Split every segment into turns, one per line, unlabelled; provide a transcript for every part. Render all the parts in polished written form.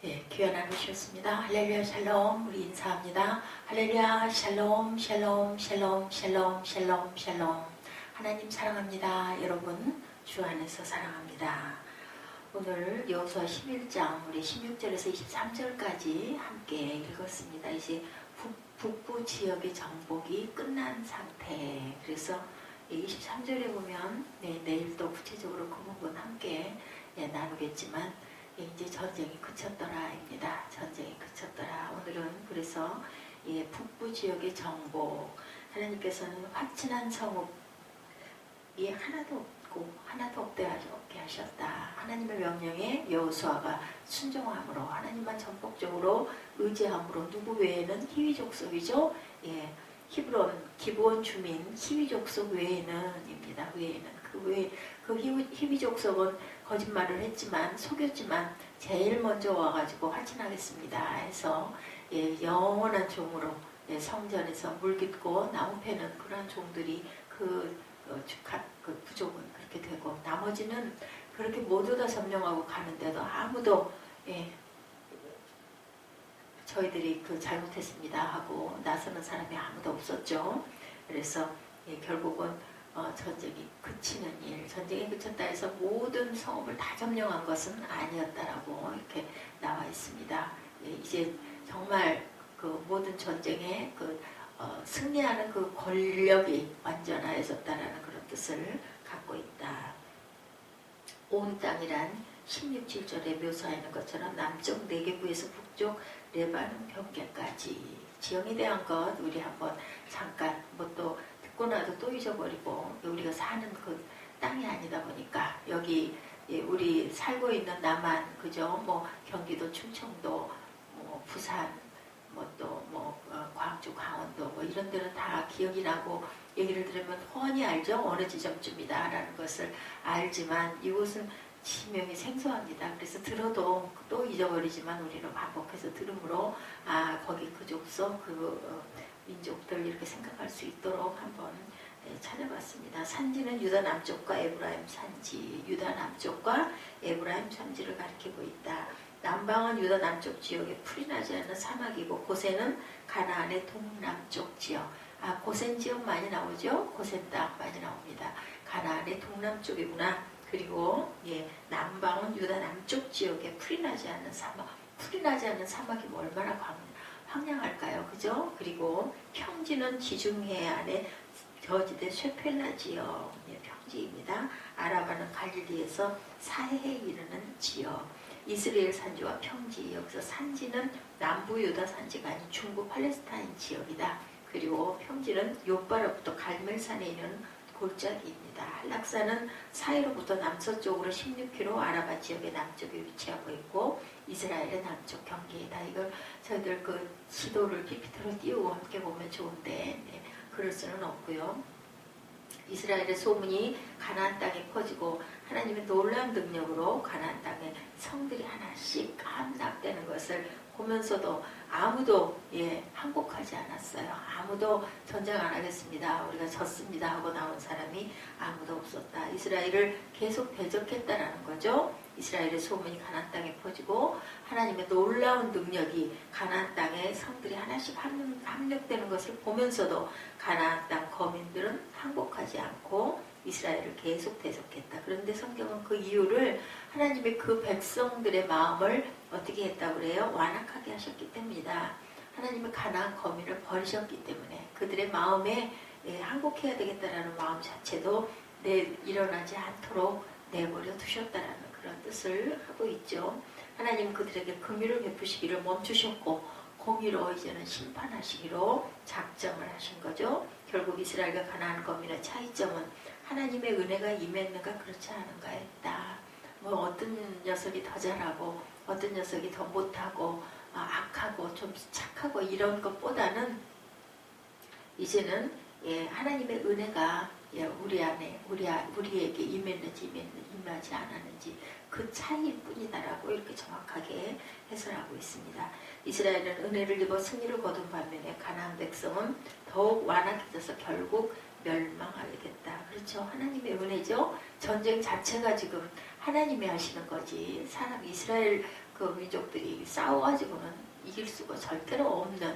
예, 귀한 하루 주셨습니다. 할렐루야 샬롬. 우리 인사합니다. 할렐루야 샬롬 샬롬 샬롬 샬롬 샬롬 샬롬. 하나님 사랑합니다. 여러분 주 안에서 사랑합니다. 오늘 여호수아 11장 우리 16절에서 23절까지 함께 읽었습니다. 이제 북부 지역의 정복이 끝난 상태. 그래서 23절에 보면 내일 또 구체적으로 그 부분 함께 나누겠지만 이제 전쟁이 그쳤더라입니다. 전쟁이 그쳤더라. 오늘은 그래서 북부 지역의 정복, 하나님께서는 확진한 성읍이 하나도 없고 하나도 없게 하셨다. 하나님의 명령에 여호수아가 순종함으로, 하나님만 전폭적으로 의지함으로, 누구 외에는 히위 족속이죠. 히브론 기브온 주민 히위 족속 외에는입니다. 외에는 그 히위 족속은 거짓말을 했지만, 속였지만 제일 먼저 와가지고 확진하겠습니다 해서 영원한 종으로 성전에서 물깃고 나무 패는 그런 종들이 그 부족은 그렇게 되고, 나머지는 그렇게 모두 다 점령하고 가는데도 아무도 저희들이 잘못했습니다 하고 나서는 사람이 아무도 없었죠. 그래서 결국은 전쟁이 그치는 일, 전쟁이 그쳤다 해서 모든 성읍을 다 점령한 것은 아니었다라고 이렇게 나와 있습니다. 이제 정말 그 모든 전쟁에 승리하는 그 권력이 완전하여졌다라는 그런 뜻을 갖고 있다. 온 땅이란 16, 7절에 묘사하는 것처럼 남쪽 네게부에서 북쪽 레바논 경계까지, 지형에 대한 것 우리 한번 잠깐 또 듣고 나도 또 잊어버리고, 우리가 사는 그 땅이 아니다 보니까 여기 우리 살고 있는 남한, 그죠? 경기도, 충청도, 부산, 광주, 강원도 이런 데는 다 기억이 나고 얘기를 들으면 훤히 알죠. 어느 지점쯤이다라는 것을 알지만 이곳은 지명이 생소합니다. 그래서 들어도 또 잊어버리지만 우리는 반복해서 들으므로 거기 그 족속, 민족들 이렇게 생각할 수 있도록 한번 찾아봤습니다. 산지는 유다 남쪽과 에브라임 산지, 유다 남쪽과 에브라임 산지를 가리키고 있다. 남방은 유다 남쪽 지역에 풀이 나지 않는 사막이고, 고센은 가나안의 동남쪽 지역. 고센 지역 많이 나오죠? 고센 땅 많이 나옵니다. 가나안의 동남쪽이구나. 그리고 남방은 유다 남쪽 지역에 풀이 나지 않는 사막. 풀이 나지 않는 사막이 얼마나 황량할까요? 그죠? 그리고 평지는 지중해 안에 저지대 쇠펠라 지역, 평지입니다. 아라바는 갈릴리에서 사해에 이르는 지역. 이스라엘 산지와 평지, 여기서 산지는 남부 유다 산지가 아닌 중부 팔레스타인 지역이다. 그리고 평지는 요바로부터 갈멜산에 있는 골짜기입니다. 한락산은 사해로부터 남서쪽으로 16km 아라바 지역의 남쪽에 위치하고 있고 이스라엘의 남쪽 경계이다. 이걸 저희들 지도를 PPT로 띄우고 함께 보면 좋은데 그럴 수는 없고요. 이스라엘의 소문이 가나안 땅에 퍼지고 하나님의 놀라운 능력으로 가나안 땅에 성들이 하나씩 함락되는 것을 보면서도 아무도 항복하지 않았어요. 아무도 전쟁 안 하겠습니다, 우리가 졌습니다 하고 나온 사람이 아무도 없었다. 이스라엘을 계속 대적했다라는 거죠. 이스라엘의 소문이 가나안 땅에 퍼지고 하나님의 놀라운 능력이 가나안 땅에 성들이 하나씩 함락되는 것을 보면서도 가나안 땅 거민들은 항복하지 않고 이스라엘을 계속 대적했다. 그런데 성경은 그 이유를 하나님의 그 백성들의 마음을 어떻게 했다고 그래요? 완악하게 하셨기 때문이다. 하나님의 가나안 거민을 버리셨기 때문에 그들의 마음에 항복해야 되겠다라는 마음 자체도 일어나지 않도록 내버려 두셨다라는 그런 뜻을 하고 있죠. 하나님 그들에게 긍휼을 베푸시기를 멈추셨고 공의로 이제는 심판하시기로 작정을 하신 거죠. 결국 이스라엘과 가나안 거민의 차이점은 하나님의 은혜가 임했는가 그렇지 않은가 했다. 어떤 녀석이 더 잘하고 어떤 녀석이 더 못하고 악하고 좀 착하고 이런 것보다는 이제는 하나님의 은혜가 우리 안에 우리에게 임했는지 임하지 않았는지 그 차이일 뿐이다라고 이렇게 정확하게 해설하고 있습니다. 이스라엘은 은혜를 입어 승리를 거둔 반면에 가나안 백성은 더욱 완악해져서 결국 멸망하겠다. 그렇죠. 하나님의 은혜죠. 전쟁 자체가 지금 하나님이 하시는 거지. 사람 이스라엘 그 민족들이 싸워가지고는 이길 수가 절대로 없는,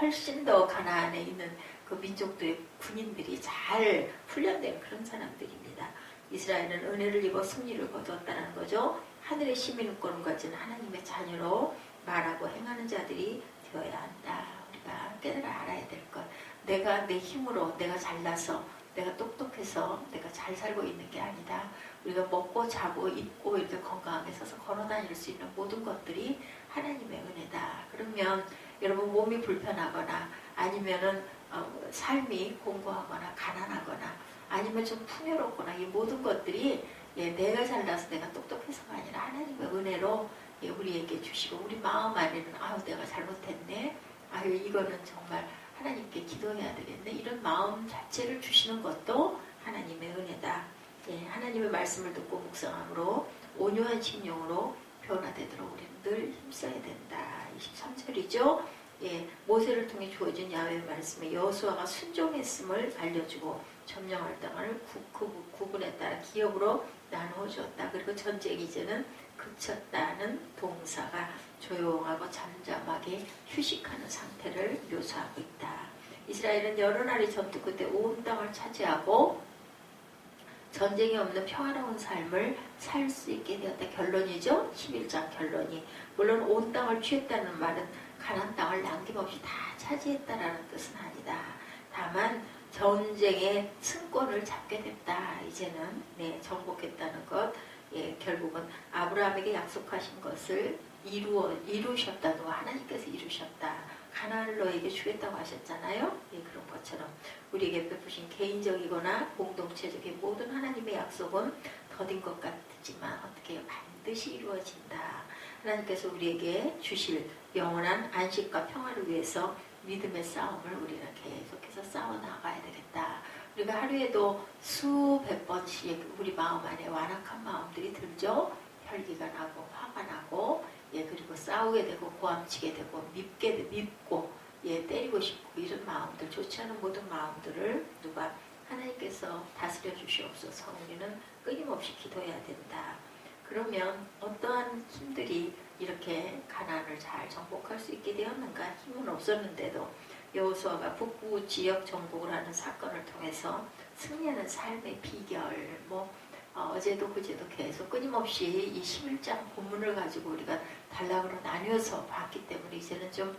훨씬 더 가나안에 있는 그 민족들의 군인들이 잘 훈련된 그런 사람들입니다. 이스라엘은 은혜를 입어 승리를 거두었다는 거죠. 하늘의 시민권을 가진 하나님의 자녀로 말하고 행하는 자들이 되어야 한다. 우리가 깨달아 알아야 될 것. 내가 내 힘으로, 내가 잘나서, 내가 똑똑해서 내가 잘 살고 있는 게 아니다. 우리가 먹고 자고 입고 이렇게 건강하게 서서 걸어다닐 수 있는 모든 것들이 하나님의 은혜다. 그러면 여러분 몸이 불편하거나 아니면은 삶이 공고하거나 가난하거나 아니면 좀 풍요롭거나 이 모든 것들이 내가 잘나서 내가 똑똑해서가 아니라 하나님의 은혜로 우리에게 주시고 우리 마음 안에는 아유 내가 잘못했네. 아유 이거는 정말 하나님께 기도해야 되겠네. 이런 마음 자체를 주시는 것도 하나님의 은혜다. 하나님의 말씀을 듣고 묵상함으로 온유한 심령으로 변화되도록 우리는 늘 힘써야 된다. 23절이죠. 모세를 통해 주어진 야훼의 말씀에 여호수아가 순종했음을 알려주고 점령할 땅을 구분에 따라 기업으로 나누어 주었다. 그리고 전쟁이 이제는 그쳤다는 동사가 조용하고 잠잠하게 휴식하는 상태를 묘사하고 있다. 이스라엘은 여러 날의 전투 끝에 온 땅을 차지하고 전쟁이 없는 평화로운 삶을 살 수 있게 되었다. 결론이죠. 11장 결론이. 물론 온 땅을 취했다는 말은 가나안 땅을 남김없이 다 차지했다라는 뜻은 아니다. 다만 전쟁의 승권을 잡게 됐다. 이제는 정복했다는 것. 결국은 아브라함에게 약속하신 것을 이루셨다. 하나님께서 이루셨다. 가나안을 너에게 주겠다고 하셨잖아요. 그런 것처럼 우리에게 베푸신 개인적이거나 공동체적인 모든 하나님의 약속은 더딘 것 같지만 어떻게 해요? 반드시 이루어진다. 하나님께서 우리에게 주실 영원한 안식과 평화를 위해서 믿음의 싸움을 우리는 계속해서 싸워나가야 되겠다. 우리가 하루에도 수백 번씩 우리 마음 안에 완악한 마음들이 들죠. 혈기가 나고 화가 나고 그리고 싸우게 되고 고함치게 되고 밉고 때리고 싶고 이런 마음들, 좋지 않은 모든 마음들을 누가 하나님께서 다스려 주시옵소서. 우리는 끊임없이 기도해야 된다. 그러면 어떠한 힘들이 이렇게 가나안을 잘 정복할 수 있게 되었는가? 힘은 없었는데도 여호수아가 북부 지역 정복을 하는 사건을 통해서 승리하는 삶의 비결, 어제도 그제도 계속 끊임없이 이 11장 본문을 가지고 우리가 단락으로 나뉘어서 봤기 때문에 이제는 좀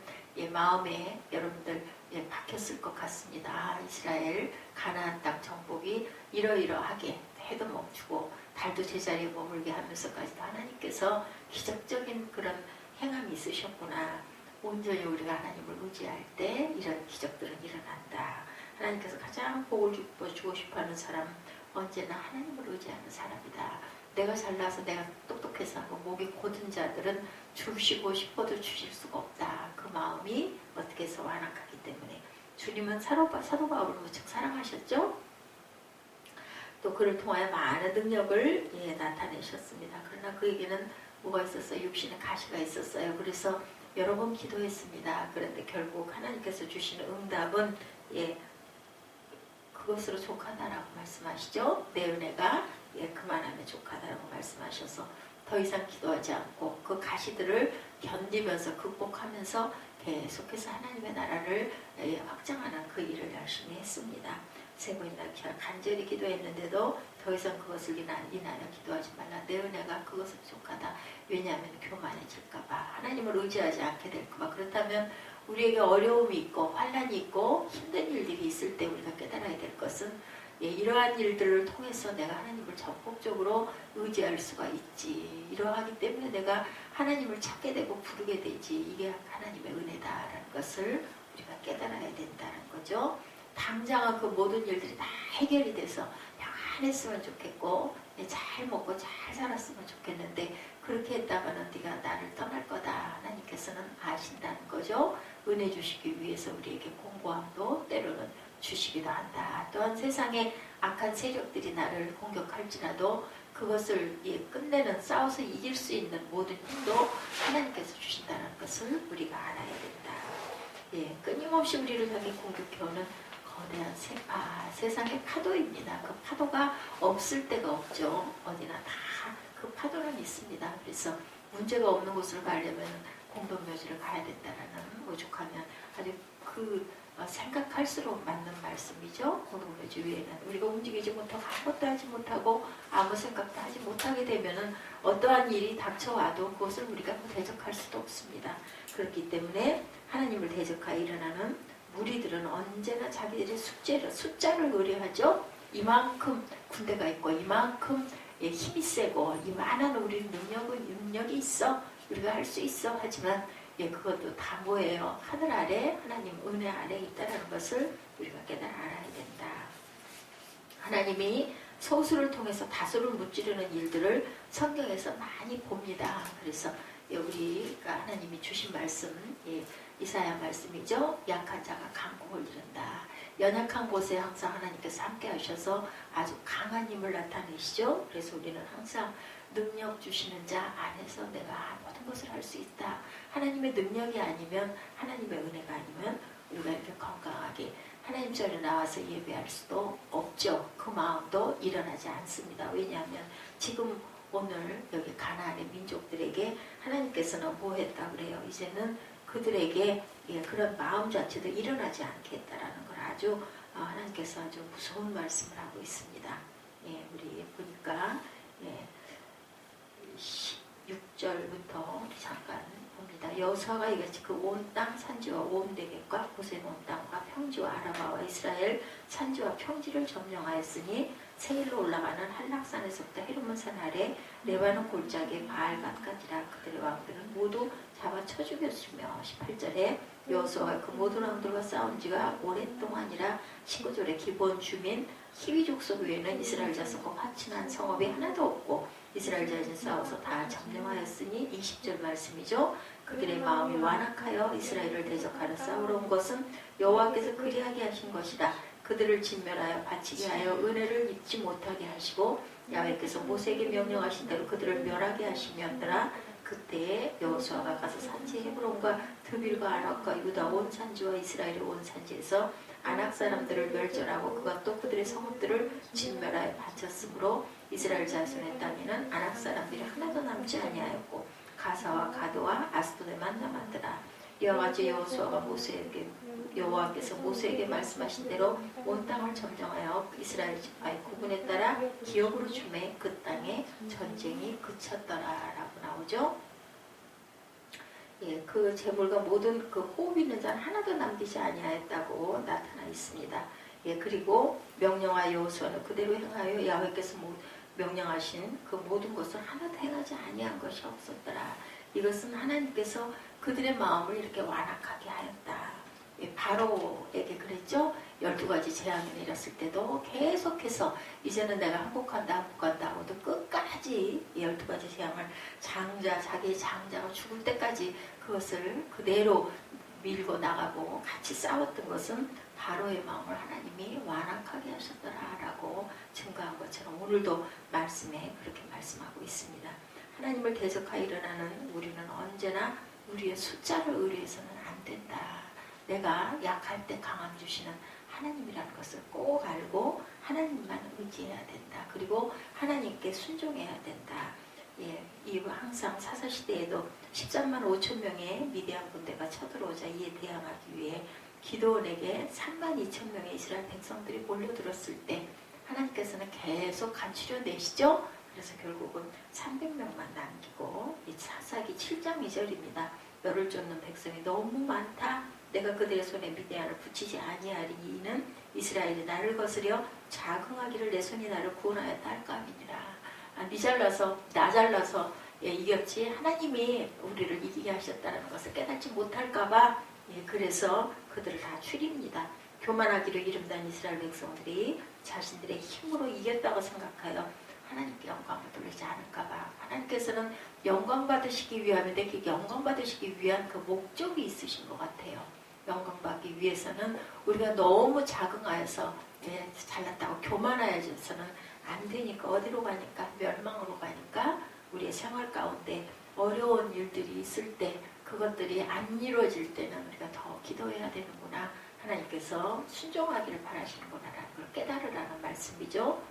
마음에 여러분들 박혔을 것 같습니다. 이스라엘 가나안 땅 정복이 이러이러하게 해도 멈추고 달도 제자리에 머물게 하면서까지도 하나님께서 기적적인 그런 행함이 있으셨구나. 온전히 우리가 하나님을 의지할 때 이런 기적들은 일어난다. 하나님께서 가장 복을 주고 싶어하는 사람 언제나 하나님을 의지하는 사람이다. 내가 잘나서 내가 똑똑해서 하고 목이 곧은 자들은 주시고 싶어도 주실 수가 없다. 그 마음이 어떻게 해서 완악하기 때문에 주님은 사도 바울을 무척 사랑하셨죠. 또 그를 통하여 많은 능력을 나타내셨습니다. 그러나 그에게는 뭐가 있었어요? 육신의 가시가 있었어요. 그래서 여러 번 기도했습니다. 그런데 결국 하나님께서 주시는 응답은 그것으로 족하다라고 말씀하시죠. 내 은혜가 그만하면 족하다라고 말씀하셔서 더 이상 기도하지 않고 그 가시들을 견디면서 극복하면서 계속해서 하나님의 나라를 확장하는 그 일을 열심히 했습니다. 세 번이나 간절히 기도했는데도 더 이상 그것을 인하여 기도하지 말라. 내 은혜가 그것을 족하다. 왜냐하면 교만해질까봐 하나님을 의지하지 않게 될까봐. 그렇다면 우리에게 어려움이 있고 환난이 있고 힘든 일들이 있을 때 우리가 깨달아야 될 것은 이러한 일들을 통해서 내가 하나님을 적극적으로 의지할 수가 있지. 이러하기 때문에 내가 하나님을 찾게 되고 부르게 되지. 이게 하나님의 은혜다라는 것을 우리가 깨달아야 된다는 거죠. 당장은 그 모든 일들이 다 해결이 돼서 평안했으면 좋겠고 잘 먹고 잘 살았으면 좋겠는데 그렇게 했다가는 네가 나를 떠날 거다. 하나님께서는 아신다는 거죠. 은혜 주시기 위해서 우리에게 공고함도 때로는 주시기도 한다. 또한 세상에 악한 세력들이 나를 공격할지라도 그것을 끝내는 싸워서 이길 수 있는 모든 힘도 하나님께서 주신다는 것을 우리가 알아야 된다. 끊임없이 우리를 향해 공격해오는 거대한 세상의 파도입니다. 그 파도가 없을 데가 없죠. 어디나 다 그 파도는 있습니다. 그래서 문제가 없는 곳을 가려면 공동묘지를 가야 된다라는 오죽하면 아주 생각할수록 맞는 말씀이죠. 공동묘지 외에는 우리가 움직이지 못하고 아무것도 하지 못하고 아무 생각도 하지 못하게 되면은 어떠한 일이 닥쳐와도 그것을 우리가 대적할 수도 없습니다. 그렇기 때문에 하나님을 대적하여 일어나는 무리들은 언제나 자기들의 숫자를 의뢰하죠. 이만큼 군대가 있고 이만큼 힘이 세고 이만한 우리 능력이 있어 우리가 할 수 있어 하지만 그것도 다 뭐예요? 하늘 아래 하나님 은혜 아래 있다는 것을 우리가 깨달아 알아야 된다. 하나님이 소수를 통해서 다수를 무찌르는 일들을 성경에서 많이 봅니다. 그래서 우리가 하나님이 주신 말씀 이사야 말씀이죠. 약한 자가 강공을 이룬다. 연약한 곳에 항상 하나님께서 함께 하셔서 아주 강한 힘을 나타내시죠. 그래서 우리는 항상 능력 주시는 자 안에서 내가 모든 것을 할 수 있다. 하나님의 능력이 아니면 하나님의 은혜가 아니면 우리가 이렇게 건강하게 하나님 자리에 나와서 예배할 수도 없죠. 그 마음도 일어나지 않습니다. 왜냐하면 지금 오늘 여기 가나안의 민족들에게 하나님께서는 뭐 했다 그래요. 이제는 그들에게 그런 마음 자체도 일어나지 않겠다라는 걸 아주 하나님께서 아주 무서운 말씀을 하고 있습니다. 우리 보니까 16절부터 우리 잠깐 봅니다. 여호수아가 이같이 그 온 땅 산지와 온 대객과 고센 온 땅과 평지와 아라바와 이스라엘 산지와 평지를 점령하였으니 세일로 올라가는 한락산에서부터 헤르몬산 아래 레바논 골짜기 바알갓까지라. 그들의 왕들은 모두 잡아 쳐 죽였으며 18절에 여호수아가 그 모든 왕들과 싸운 지가 오랫동안이라. 19절에 기본 주민 히위 족속 외에는 이스라엘 자손과 파친한 성읍이 하나도 없고 이스라엘 자손이 싸워서 다 점령하였으니 20절 말씀이죠. 그들의 마음이 완악하여 이스라엘을 대적하러 싸우러 온 것은 여호와께서 그리하게 하신 것이라. 그들을 진멸하여 바치게 하여 은혜를 입지 못하게 하시고 야훼께서 모세에게 명령하신 대로 그들을 멸하게 하시면더라. 그때에 여호수아가 가서 산지 헤브론과 드빌과 아낙과 유다 온 산지와 이스라엘의 온 산지에서 아낙 사람들을 멸절하고 그가 또 그들의 성읍들을 진멸하여 바쳤으므로 이스라엘 자손의 땅에는 아낙 사람들이 하나도 남지 아니하였고 가사와 가도와 아스도데만 남았더라. 이와 같이 여호와께서 모세에게 말씀하신 대로 온 땅을 점령하여 이스라엘 지파의 구분에 따라 기업으로 주매 그 땅에 전쟁이 그쳤더라라고 나오죠. 그 재물과 모든 그 호흡 있는 자는 하나도 남기지 아니하였다고 나타나 있습니다. 그리고 명령하여 여호수아는 그대로 행하여 야훼께서 명령하신 그 모든 것을 하나도 행하지 아니한 것이 없었더라. 이것은 하나님께서 그들의 마음을 이렇게 완악하게 하였다. 바로에게 그랬죠. 12가지 재앙이 내렸을 때도 계속해서 이제는 내가 항복한다 하고도 끝까지 12가지 재앙을 자기의 장자가 죽을 때까지 그것을 그대로 밀고 나가고 같이 싸웠던 것은 바로의 마음을 하나님이 완악하게 하셨더라라고 증거한 것처럼 오늘도 말씀에 그렇게 말씀하고 있습니다. 하나님을 대적하여 일어나는 우리는 언제나 우리의 숫자를 의뢰해서는 안 된다. 내가 약할 때 강함 주시는 하나님이라는 것을 꼭 알고 하나님만 의지해야 된다. 그리고 하나님께 순종해야 된다. 이 항상 사사시대에도 13만 5천 명의 미디안 군대가 쳐들어오자 이에 대항하기 위해 기드온에게 3만 2천 명의 이스라엘 백성들이 몰려들었을 때 하나님께서는 계속 간추려 내시죠. 그래서 결국은 300명만 남기고 이 사사기 7장 2절입니다. 너를 쫓는 백성이 너무 많다. 내가 그들의 손에 미디안을 붙이지 아니하리니 이는 이스라엘이 나를 거스려 자긍하기를 내 손이 나를 구원하였다 할감이니라. 네 잘나서 나 잘나서 이겼지 하나님이 우리를 이기게 하셨다는 것을 깨닫지 못할까봐 그래서 그들을 다 추립니다. 교만하기로 이름단 이스라엘 백성들이 자신들의 힘으로 이겼다고 생각하여 하나님께 영광을 돌리지 않을까봐 하나님께서는 영광 받으시기 위함인데 그 영광 받으시기 위한 그 목적이 있으신 것 같아요. 영광 받기 위해서는 우리가 너무 자긍하여서 잘났다고 교만하여져서는 안 되니까 어디로 가니까 멸망으로 가니까 우리의 생활 가운데 어려운 일들이 있을 때 그것들이 안 이루어질 때는 우리가 더 기도해야 되는구나. 하나님께서 순종하기를 바라시는구나라는 걸 깨달으라는 말씀이죠.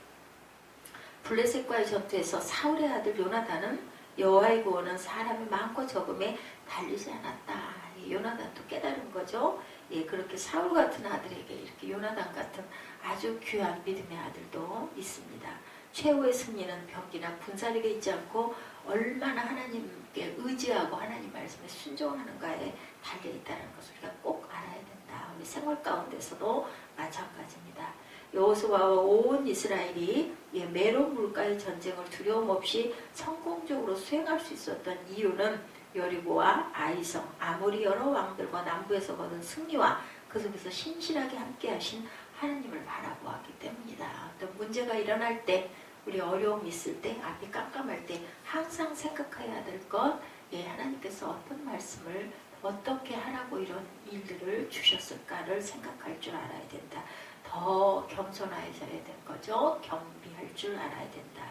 블레셋과의 전투에서 사울의 아들 요나단은 여호와의 구원은 사람이 많고 적음에 달리지 않았다. 요나단도 깨달은 거죠. 예, 그렇게 사울 같은 아들에게 이렇게 요나단 같은 아주 귀한 믿음의 아들도 있습니다. 최후의 승리는 병기나 군사력에 있지 않고 얼마나 하나님께 의지하고 하나님 말씀에 순종하는가에 달려있다는 것을 우리가 꼭 알아야 된다. 우리 생활 가운데서도 마찬가지입니다. 여호수아와 온 이스라엘이 메론 물가의 전쟁을 두려움 없이 성공적으로 수행할 수 있었던 이유는 여리고와 아이성, 아모리 여러 왕들과 남부에서 거둔 승리와 그 속에서 신실하게 함께 하신 하나님을 바라보았기 때문이다. 어떤 문제가 일어날 때, 우리 어려움이 있을 때, 앞이 깜깜할 때 항상 생각해야 될 것, 하나님께서 어떤 말씀을 어떻게 하라고 이런 일들을 주셨을까를 생각할 줄 알아야 된다. 더 겸손해져야 될 거죠. 겸비할 줄 알아야 된다.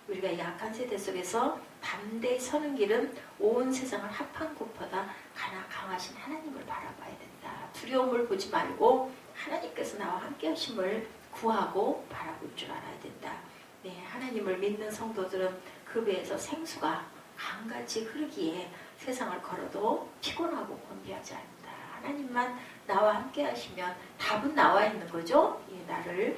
우리가 약한 세대 속에서 담대히 서는 길은 온 세상을 합한 곳보다 강하신 하나님을 바라봐야 된다. 두려움을 보지 말고 하나님께서 나와 함께 하심을 구하고 바라볼 줄 알아야 된다. 네, 하나님을 믿는 성도들은 그 배에서 생수가 강같이 흐르기에 세상을 걸어도 피곤하고 곤비하지 않는다. 하나님만 나와 함께 하시면 답은 나와 있는 거죠. 나를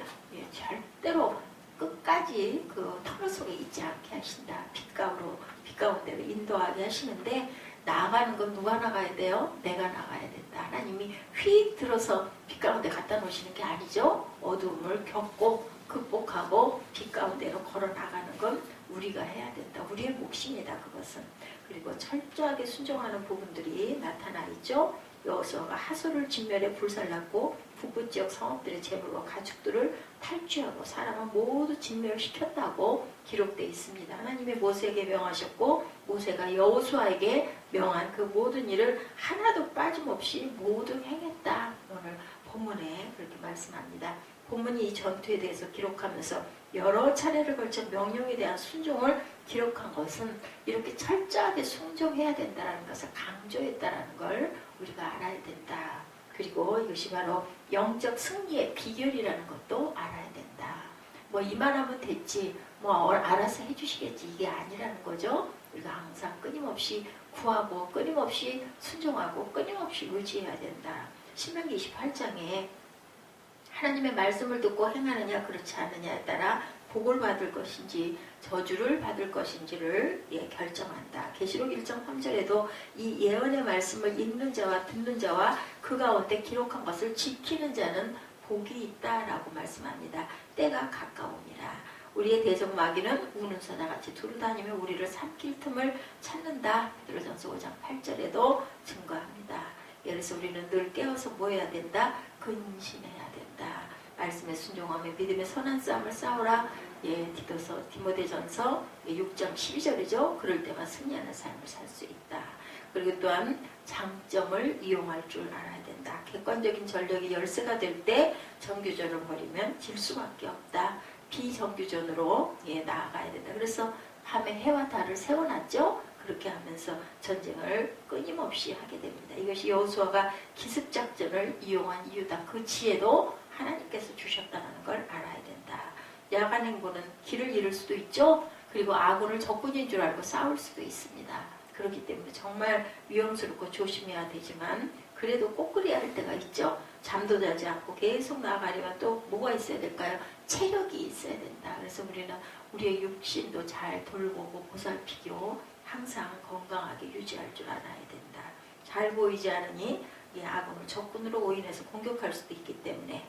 절대로 끝까지 그 터널 속에 있지 않게 하신다. 빛 가운데로 인도하게 하시는데 나아가는 건 누가 나가야 돼요? 내가 나가야 된다. 하나님이 휙 들어서 빛 가운데 갖다 놓으시는 게 아니죠. 어두움을 겪고 극복하고 빛 가운데로 걸어 나가는 건 우리가 해야 된다. 우리의 몫입니다. 그것은. 그리고 철저하게 순종하는 부분들이 나타나 있죠. 여호수아가 하솔을 진멸해 불살랐고 북부 지역 성읍들의 재물과 가축들을 탈취하고 사람은 모두 진멸시켰다고 기록되어 있습니다. 하나님이 모세에게 명하셨고 모세가 여호수아에게 명한 그 모든 일을 하나도 빠짐없이 모두 행했다. 오늘 본문에 그렇게 말씀합니다. 본문이 이 전투에 대해서 기록하면서 여러 차례를 걸쳐 명령에 대한 순종을 기록한 것은 이렇게 철저하게 순종해야 된다는 것을 강조했다는 걸 우리가 알아야 된다. 그리고 이것이 바로 영적 승리의 비결이라는 것도 알아야 된다. 뭐 이만하면 됐지, 뭐 알아서 해주시겠지, 이게 아니라는 거죠. 우리가 항상 끊임없이 구하고 끊임없이 순종하고 끊임없이 의지해야 된다. 신명기 28장에 하나님의 말씀을 듣고 행하느냐 그렇지 않느냐에 따라 복을 받을 것인지 저주를 받을 것인지를 결정한다. 계시록 1장 3절에도 이 예언의 말씀을 읽는 자와 듣는 자와 그 가운데 기록한 것을 지키는 자는 복이 있다라고 말씀합니다. 때가 가까우니라. 우리의 대적 마귀는 우는 사자같이 두루다니며 우리를 삼킬 틈을 찾는다. 베드로전서 5장 8절에도 증거합니다. 그래서 우리는 늘 깨어서 뭐 해야 된다? 근신해야 된다. 말씀에 순종하며 믿음의 선한 싸움을 싸우라. 디모데전서 6장 12절이죠. 그럴 때만 승리하는 삶을 살 수 있다. 그리고 또한 장점을 이용할 줄 알아야 된다. 객관적인 전력이 열세가 될 때 정규전을 벌이면 질 수밖에 없다. 비정규전으로 나아가야 된다. 그래서 밤에 해와 달을 세워놨죠. 그렇게 하면서 전쟁을 끊임없이 하게 됩니다. 이것이 여호수아가 기습작전을 이용한 이유다. 그 지혜도 하나님께서 주셨다는 걸 알아야 된다. 야간 행보는 길을 잃을 수도 있죠. 그리고 아군을 적군인 줄 알고 싸울 수도 있습니다. 그렇기 때문에 정말 위험스럽고 조심해야 되지만 그래도 꼭 그래야 할 때가 있죠. 잠도 자지 않고 계속 나아가려면 또 뭐가 있어야 될까요? 체력이 있어야 된다. 그래서 우리는 우리의 육신도 잘 돌보고 보살피기로 항상 건강하게 유지할 줄 알아야 된다. 잘 보이지 않으니 아군을 적군으로 오인해서 공격할 수도 있기 때문에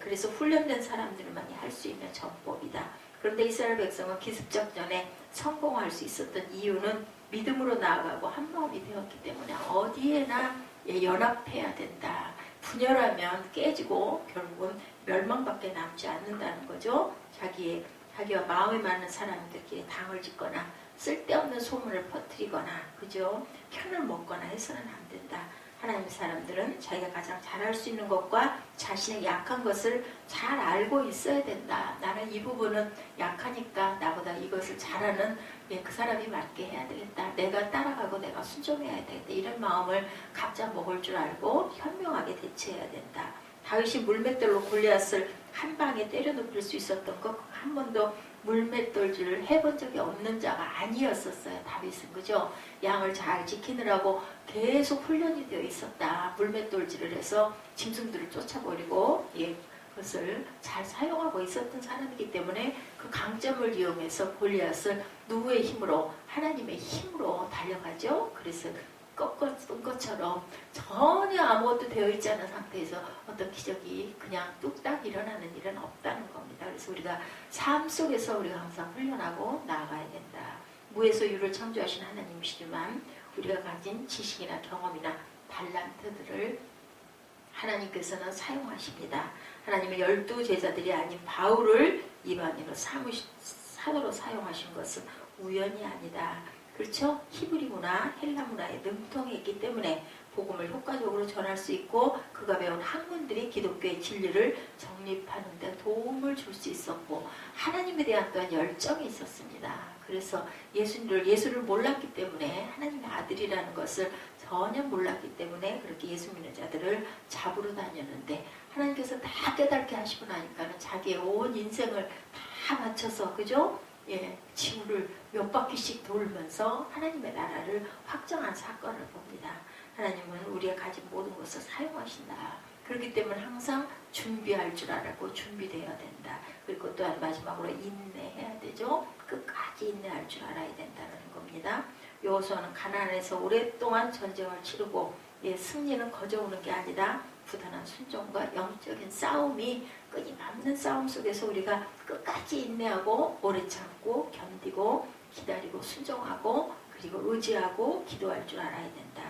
그래서 훈련된 사람들만이 할 수 있는 전법이다. 그런데 이스라엘 백성은 기습작전에 성공할 수 있었던 이유는 믿음으로 나아가고 한마음이 되었기 때문에 어디에나 연합해야 된다. 분열하면 깨지고 결국은 멸망밖에 남지 않는다는 거죠. 자기와 마음에 맞는 사람들끼리 당을 짓거나 쓸데없는 소문을 퍼뜨리거나 그죠? 편을 먹거나 해서는 안 된다. 하나님의 사람들은 자기가 가장 잘할 수 있는 것과 자신의 약한 것을 잘 알고 있어야 된다. 나는 이 부분은 약하니까 나보다 이것을 잘하는 그 사람이 맞게 해야 되겠다. 내가 따라가고 내가 순종해야 되겠다. 이런 마음을 각자 먹을 줄 알고 현명하게 대처해야 된다. 다윗이 물맷돌로 골리앗을 한 방에 때려 눕힐 수 있었던 것 한 번도 물맷돌질을 해본 적이 없는 자가 아니었었어요. 다윗은. 그죠? 양을 잘 지키느라고 계속 훈련이 되어 있었다. 물맷돌질을 해서 짐승들을 쫓아버리고 그것을 잘 사용하고 있었던 사람이기 때문에 그 강점을 이용해서 골리앗을 누구의 힘으로? 하나님의 힘으로 달려가죠. 그래서 꺾었던 것처럼 전혀 아무것도 되어 있지 않은 상태에서 어떤 기적이 그냥 뚝딱 일어나는 일은 없다는 겁니다. 그래서 우리가 삶 속에서 우리가 항상 훈련하고 나아가야 된다. 무에서 유를 창조하신 하나님이시지만 우리가 가진 지식이나 경험이나 달란트들을 하나님께서는 사용하십니다. 하나님의 12제자들이 아닌 바울을 이방인으로 사도로 사용하신 것은 우연이 아니다. 그렇죠? 히브리 문화, 헬라 문화에 능통했기 때문에 복음을 효과적으로 전할 수 있고 그가 배운 학문들이 기독교의 진리를 정립하는 데 도움을 줄 수 있었고 하나님에 대한 또한 열정이 있었습니다. 그래서 예수를 몰랐기 때문에 하나님의 아들이라는 것을 전혀 몰랐기 때문에 그렇게 예수 믿는 자들을 잡으러 다녔는데 하나님께서 다 깨닫게 하시고 나니까는 자기의 온 인생을 다 바쳐서 그죠? 지구를 몇 바퀴씩 돌면서 하나님의 나라를 확정한 사건을 봅니다. 하나님은 우리가 가진 모든 것을 사용하신다. 그렇기 때문에 항상 준비할 줄 알고 준비되어야 된다. 그리고 또한 마지막으로 인내해야 되죠. 끝까지 인내할 줄 알아야 된다는 겁니다. 여호수아는 가나안에서 오랫동안 전쟁을 치르고 승리는 거저오는 게 아니다. 부단한 순종과 영적인 싸움이 끊임없는 싸움 속에서 우리가 끝까지 인내하고 오래 참고 견디고 기다리고 순종하고 그리고 의지하고 기도할 줄 알아야 된다.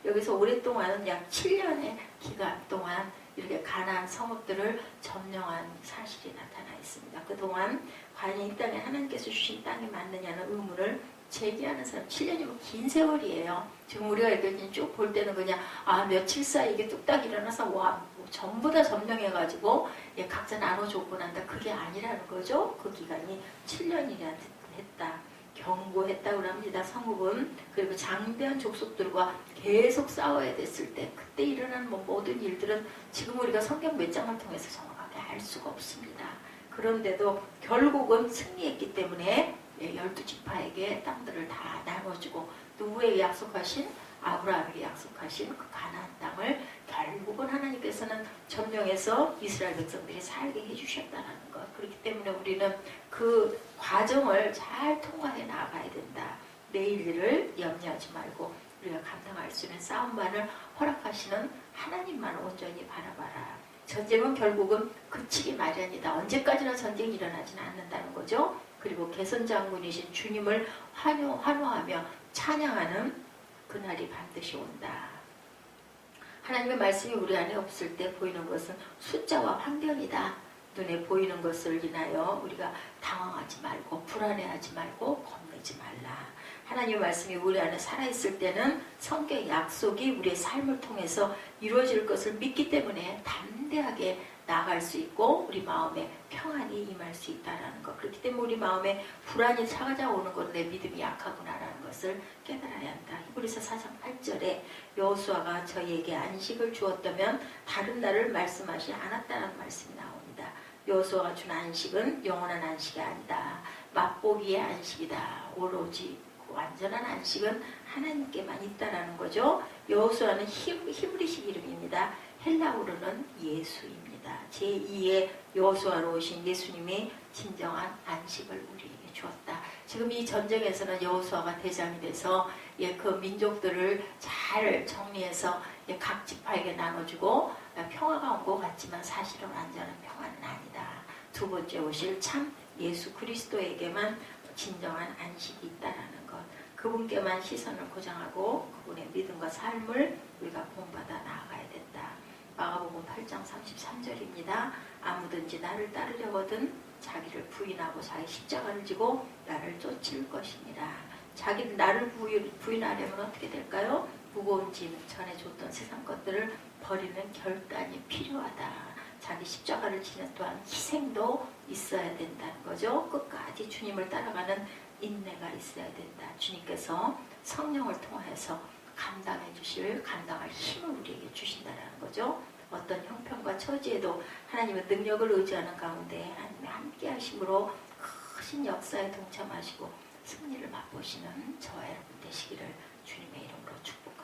여기서 오랫동안은 약 7년의 기간 동안 이렇게 가나안 성읍들을 점령한 사실이 나타나 있습니다. 그동안 과연 이 땅에 하나님께서 주신 땅이 맞느냐는 의문을 제기하는 사람 7년이면 긴 세월이에요. 지금 우리가 이렇게 쭉 볼 때는 그냥 며칠 사이 이게 뚝딱 일어나서 뭐 전부 다 점령해가지고 각자 나눠줬고 난다. 그게 아니라는 거죠. 그 기간이 7년이나 했다. 경고했다고 합니다. 성읍은. 그리고 장대한 족속들과 계속 싸워야 됐을 때 그때 일어나는 모든 일들은 지금 우리가 성경 몇 장을 통해서 정확하게 알 수가 없습니다. 그런데도 결국은 승리했기 때문에 12지파에게 땅들을 다 나눠주고 누구에게 약속하신? 아브라함에게 약속하신 그 가나안 땅을 결국은 하나님께서는 점령해서 이스라엘 백성들이 살게 해주셨다는 것. 그렇기 때문에 우리는 그 과정을 잘 통과해 나가야 된다. 내일 일을 염려하지 말고 우리가 감당할 수 있는 싸움만을 허락하시는 하나님만 온전히 바라봐라. 전쟁은 결국은 그치기 마련이다. 언제까지나 전쟁이 일어나지는 않는다는 거죠. 그리고 개선장군이신 주님을 환호하며 찬양하는 그날이 반드시 온다. 하나님의 말씀이 우리 안에 없을 때 보이는 것은 숫자와 환경이다. 눈에 보이는 것을 인하여 우리가 당황하지 말고 불안해하지 말고 겁내지 말라. 하나님의 말씀이 우리 안에 살아있을 때는 성경의 약속이 우리의 삶을 통해서 이루어질 것을 믿기 때문에 담대하게 나아갈 수 있고 우리 마음에 평안이 임할 수 있다는 것. 그렇기 때문에 우리 마음에 불안이 찾아오는 것, 내 믿음이 약하구나라는 것을 깨달아야 한다. 히브리서 4장 8절에 여호수아가 저희에게 안식을 주었다면 다른 날을 말씀하지 않았다는 말씀이 나옵니다. 여호수아가 준 안식은 영원한 안식이 아니다. 맛보기의 안식이다. 오로지 완전한 안식은 하나님께만 있다라는 거죠. 여호수아는 히브리식 이름입니다. 헬라어로는 예수입니다. 제2의 여호수아로 오신 예수님이 진정한 안식을 우리에게 주었다. 지금 이 전쟁에서는 여호수아가 대장이 돼서 그 민족들을 잘 정리해서 각 지파에게 나눠주고 평화가 온 것 같지만 사실은 완전한 평화는 아니다. 두 번째 오실 참 예수 그리스도에게만 진정한 안식이 있다라는 것. 그분께만 시선을 고정하고 그분의 믿음과 삶을 우리가 본받아 나아가야 된다. 마가복음 8장 33절입니다. 아무든지 나를 따르려거든 자기를 부인하고 자기 십자가를 지고 나를 쫓을 것이니라. 나를 부인하려면 어떻게 될까요? 무거운 짐, 전에 줬던 세상 것들을 버리는 결단이 필요하다. 자기 십자가를 지는 또한 희생도 있어야 된다는 거죠. 끝까지 주님을 따라가는 인내가 있어야 된다. 주님께서 성령을 통해서 감당할 힘을 우리에게 주신다는 거죠. 어떤 형편과 처지에도 하나님의 능력을 의지하는 가운데 하나님의 함께 하심으로 크신 역사에 동참하시고 승리를 맛보시는 저와 여러분 되시기를 주님의 이름으로 축복합니다.